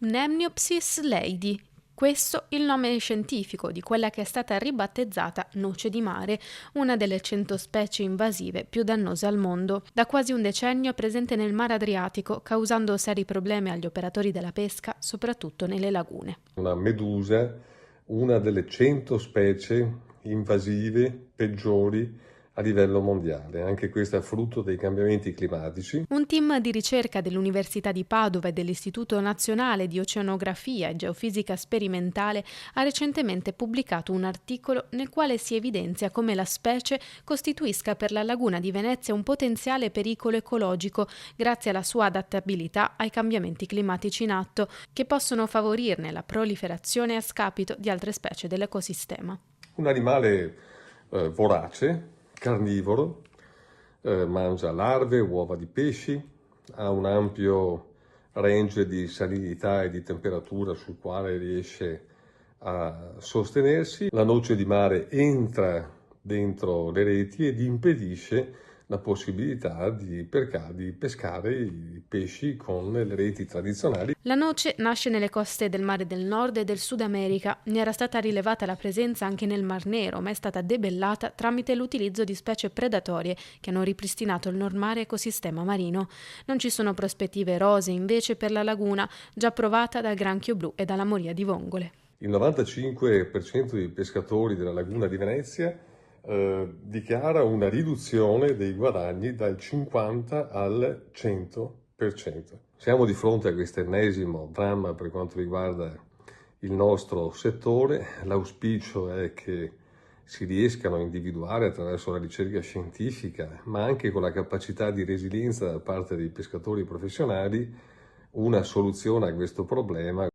Nemniopsis leidi. Questo il nome scientifico di quella che è stata ribattezzata noce di mare, una delle 100 specie invasive più dannose al mondo. Da quasi un decennio è presente nel Mar Adriatico, causando seri problemi agli operatori della pesca, soprattutto nelle lagune. Una medusa, una delle 100 specie invasive peggiori a livello mondiale. Anche questa è frutto dei cambiamenti climatici. Un team di ricerca dell'Università di Padova e dell'Istituto Nazionale di Oceanografia e Geofisica Sperimentale ha recentemente pubblicato un articolo nel quale si evidenzia come la specie costituisca per la laguna di Venezia un potenziale pericolo ecologico grazie alla sua adattabilità ai cambiamenti climatici in atto, che possono favorirne la proliferazione a scapito di altre specie dell'ecosistema. Un animale vorace, carnivoro, mangia larve, uova di pesci, ha un ampio range di salinità e di temperatura sul quale riesce a sostenersi. La noce di mare entra dentro le reti ed impedisce la possibilità di pescare i pesci con le reti tradizionali. La noce nasce nelle coste del Mare del Nord e del Sud America. Ne era stata rilevata la presenza anche nel Mar Nero, ma è stata debellata tramite l'utilizzo di specie predatorie che hanno ripristinato il normale ecosistema marino. Non ci sono prospettive rosee invece per la laguna, già provata dal granchio blu e dalla moria di vongole. Il 95% dei pescatori della laguna di Venezia dichiara una riduzione dei guadagni dal 50 al 100%. Siamo di fronte a questo ennesimo dramma per quanto riguarda il nostro settore. L'auspicio è che si riescano a individuare attraverso la ricerca scientifica, ma anche con la capacità di resilienza da parte dei pescatori professionali, una soluzione a questo problema.